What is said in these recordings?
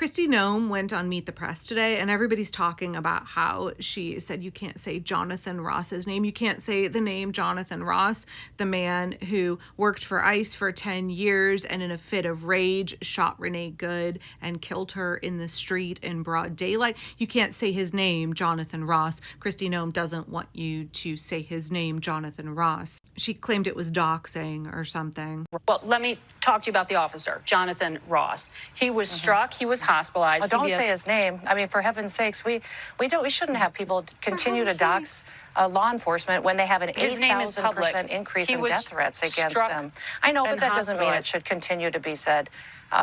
Kristi Noem went on Meet the Press today, and everybody's talking about how she said you can't say Jonathan Ross's name. You can't say the name Jonathan Ross, the man who worked for ICE for 10 years and in a fit of rage shot Renee Good and killed her in the street in broad daylight. You can't say his name, Jonathan Ross. Kristi Noem doesn't want you to say his name, Jonathan Ross. She claimed it was doxing or something. Well, let me talk to you about the officer, Jonathan Ross. He was struck. He was hospitalized. Don't say his name. I mean, for heaven's sakes, we shouldn't have people continue to dox law enforcement when they have an 8,000% increase in death threats against them. I know, but that doesn't mean it should continue to be said.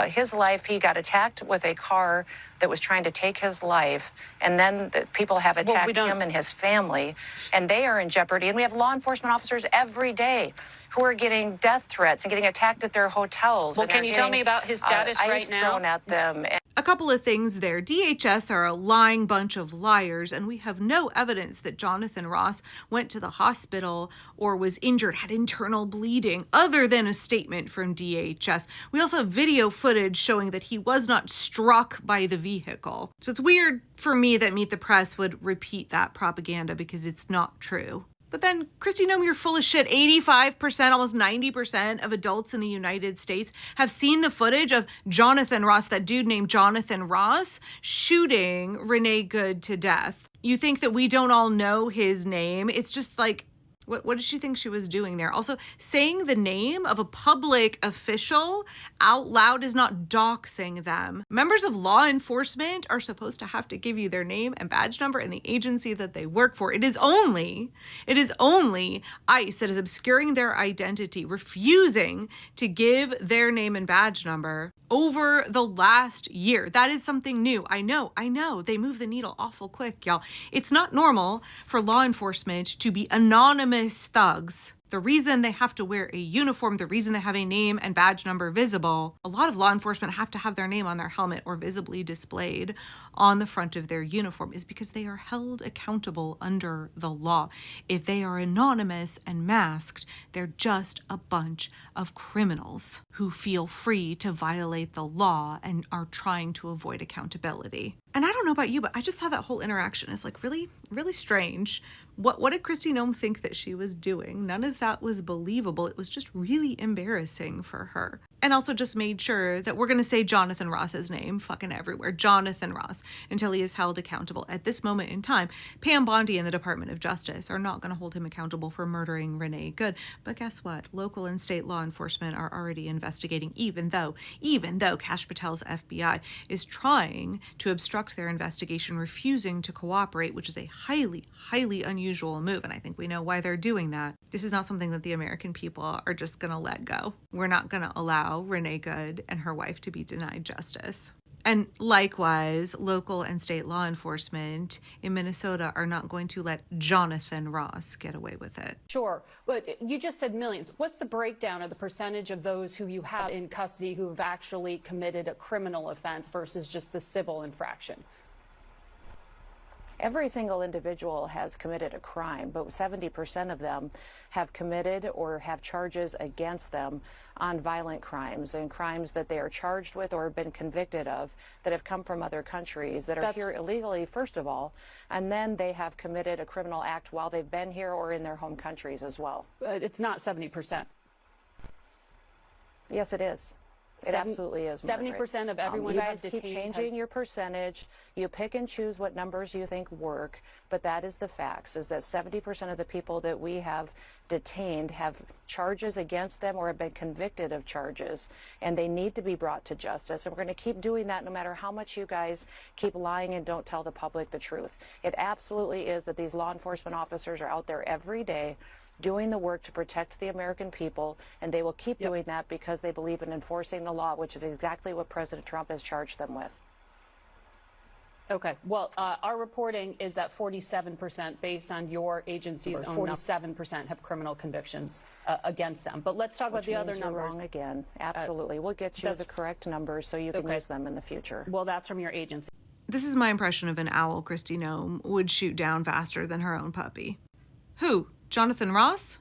His life, he got attacked with a car that was trying to take his life, and then the people have attacked him and his family, and they are in jeopardy. And we have law enforcement officers every day who are getting death threats and getting attacked at their hotels. Well, can you tell me about his status right now? Thrown at them. A couple of things there. DHS are a lying bunch of liars, and we have no evidence that Jonathan Ross went to the hospital or was injured, had internal bleeding, other than a statement from DHS. We also have video footage showing that he was not struck by the vehicle. So it's weird for me that Meet the Press would repeat that propaganda because it's not true. But then, Kristi Noem, you're full of shit. 85%, almost 90% of adults in the United States have seen the footage of Jonathan Ross, that dude named Jonathan Ross, shooting Renee Good to death. You think that we don't all know his name? It's just like, what did she think she was doing there? Also, saying the name of a public official out loud is not doxing them. Members of law enforcement are supposed to have to give you their name and badge number and the agency that they work for. It is only ICE that is obscuring their identity, refusing to give their name and badge number over the last year. That is something new. I know. They move the needle awful quick, y'all. It's not normal for law enforcement to be anonymous thugs. The reason they have to wear a uniform, the reason they have a name and badge number visible, a lot of law enforcement have to have their name on their helmet or visibly displayed on the front of their uniform, is because they are held accountable under the law. If they are anonymous and masked, they're just a bunch of criminals who feel free to violate the law and are trying to avoid accountability. And I don't know about you, but I just saw that whole interaction as like really, really strange. What did Kristi Noem think that she was doing? None of that was believable. It was just really embarrassing for her. And also just made sure that we're going to say Jonathan Ross's name fucking everywhere. Jonathan Ross, until he is held accountable. At this moment in time, Pam Bondi and the Department of Justice are not going to hold him accountable for murdering Renee Good. But guess what? Local and state law enforcement are already investigating, even though Kash Patel's FBI is trying to obstruct their investigation, refusing to cooperate, which is a highly, highly unusual move. And I think we know why they're doing that. This is not something that the American people are just going to let go. We're not going to allow Renee Good and her wife to be denied justice. And likewise, local and state law enforcement in Minnesota are not going to let Jonathan Ross get away with it. Sure, but you just said millions. What's the breakdown of the percentage of those who you have in custody who have actually committed a criminal offense versus just the civil infraction? Every single individual has committed a crime, but 70% of them have committed or have charges against them on violent crimes and crimes that they are charged with or have been convicted of that have come from other countries that are here illegally, first of all, and then they have committed a criminal act while they've been here or in their home countries as well. It's not 70%. Yes, it is. It absolutely is. 70% of everyone you guys keep changing your percentage. You pick and choose what numbers you think work, but that is the facts, is that 70% of the people that we have detained have charges against them or have been convicted of charges, and they need to be brought to justice. And we're going to keep doing that no matter how much you guys keep lying and don't tell the public the truth. It absolutely is that these law enforcement officers are out there every day doing the work to protect the American people, and they will keep doing that because they believe in enforcing the law, which is exactly what President Trump has charged them with. Okay. Well, our reporting is that 47%, based on your agency's own, 47% have criminal convictions against them. But let's talk about the other numbers. You're wrong again. Absolutely. We'll get you the correct numbers so you can use them in the future. Well, that's from your agency. This is my impression of an owl Kristi Noem would shoot down faster than her own puppy. Who? Jonathan Ross?